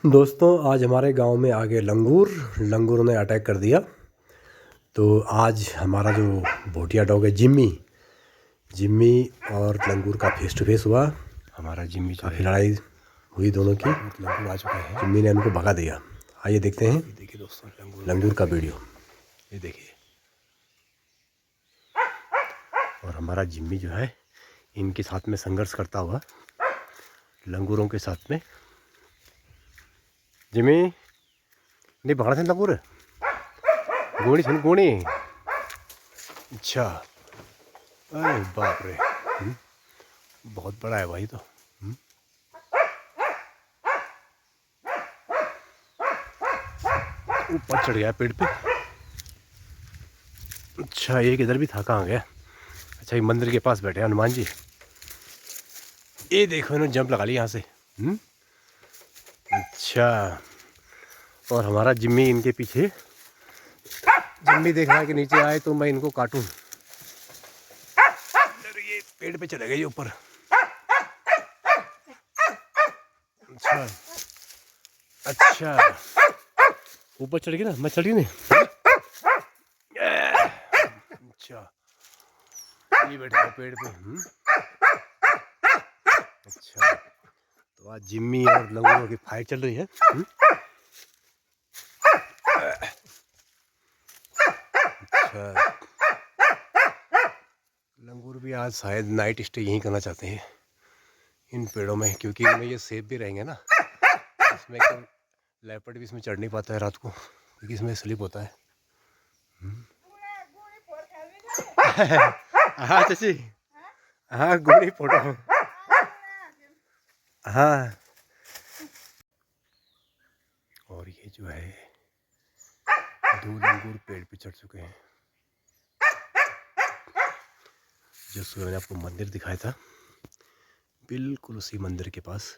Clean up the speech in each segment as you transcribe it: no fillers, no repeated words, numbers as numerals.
दोस्तों आज हमारे गांव में आ गए लंगूरों ने अटैक कर दिया। तो आज हमारा जो भोटिया डॉग है जिम्मी और लंगूर का फेस टू फेस हुआ। हमारा जिम्मी काफ़ी लड़ाई हुई दोनों की। लंगूर आ चुके हैं, जिम्मी ने उनको भगा दिया। आइए देखते हैं, देखिए दोस्तों लंगूर का वीडियो, ये देखिए। और हमारा जिम्मी जो है इनके साथ में संघर्ष करता हुआ लंगूरों के साथ में। जिम्मी नहीं पकड़ा थे लंगूर गोणी छन गोणी। अच्छा, अरे बाप रे, बहुत बड़ा है भाई। तो ऊपर चढ़ गया पेड़ पे। अच्छा, एक इधर भी था, कहाँ गया? अच्छा, ये मंदिर के पास बैठे हैं हनुमान जी। ये देखो इन्होंने जंप लगा ली यहाँ से। अच्छा, और हमारा जिम्मी इनके पीछे। जिम्मी देख रहा है कि नीचे आए तो मैं इनको काटूं। ये पेड़ पे चले गए ये ऊपर। अच्छा अच्छा, ऊपर चढ़ गई ना, मैं चढ़ी नहीं। अच्छा, ये बैठा है पेड़ पे। अच्छा, तो आज जिम्मी और लंगूरों की फाइट चल रही है। अच्छा, लंगूर भी आज शायद नाइट स्टे यहीं करना चाहते हैं इन पेड़ों में, क्योंकि इनमें ये सेफ भी रहेंगे ना। इसमें लेपर्ड भी इसमें चढ़ नहीं पाता है रात को, क्योंकि इसमें स्लिप होता है। हाँ चाची, हाँ गोली फोटो, हाँ। और ये जो है दो लंगूर पेड़ पे चढ़ चुके हैं। जो सुबह मैंने आपको मंदिर दिखाया था, बिल्कुल उसी मंदिर के पास।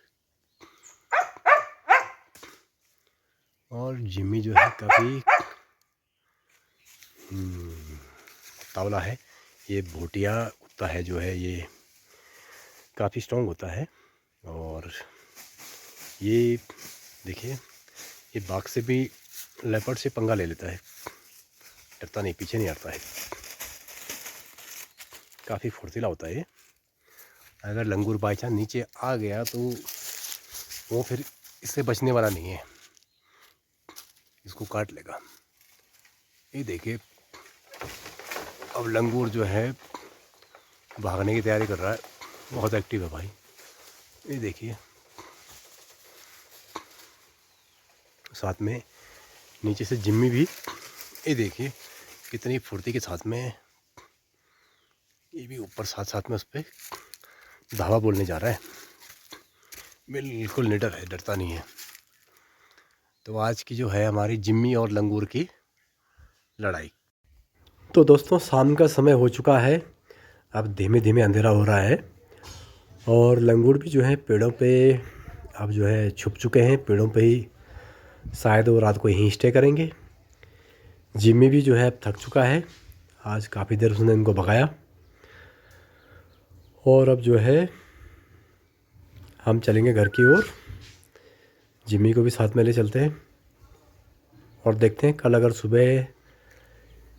और जिम्मी जो है काफ़ी तावला है। ये भोटिया कुत्ता है जो है, ये काफ़ी स्ट्रॉन्ग होता है। और ये देखिए, ये बाघ से भी, लेपर्ड से पंगा ले लेता है, डरता नहीं, पीछे नहीं हटता है। काफ़ी फुर्तीला होता है ये। अगर लंगूर बाई चांस नीचे आ गया तो वो फिर इससे बचने वाला नहीं है, इसको काट लेगा। ये देखिए, अब लंगूर जो है भागने की तैयारी कर रहा है, बहुत एक्टिव है भाई। ये देखिए, साथ में नीचे से जिम्मी भी, ये देखिए कितनी फुर्ती के साथ में ये भी ऊपर साथ साथ में उस पर धावा बोलने जा रहा है। बिल्कुल निडर है, डरता नहीं है। तो आज की जो है हमारी जिम्मी और लंगूर की लड़ाई। तो दोस्तों शाम का समय हो चुका है, अब धीमे धीमे अंधेरा हो रहा है। और लंगूर भी जो है पेड़ों पे अब जो है छुप चुके हैं, पेड़ों पे ही शायद वो रात को यहीं स्टे करेंगे। जिम्मी भी जो है अब थक चुका है, आज काफ़ी देर उसने इनको भगाया। और अब जो है हम चलेंगे घर की ओर, जिम्मी को भी साथ में ले चलते हैं। और देखते हैं कल अगर सुबह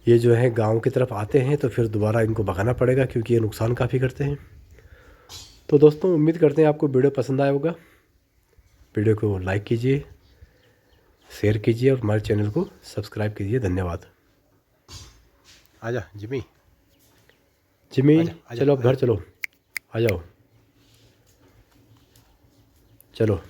ये जो है गांव की तरफ आते हैं तो फिर दोबारा इनको भगाना पड़ेगा, क्योंकि ये नुकसान काफ़ी करते हैं। तो दोस्तों उम्मीद करते हैं आपको वीडियो पसंद आया होगा। वीडियो को लाइक कीजिए, शेयर कीजिए और हमारे चैनल को सब्सक्राइब कीजिए। धन्यवाद। आजा जिम्मी, जिम्मी चलो अब घर चलो, आ जाओ, चलो।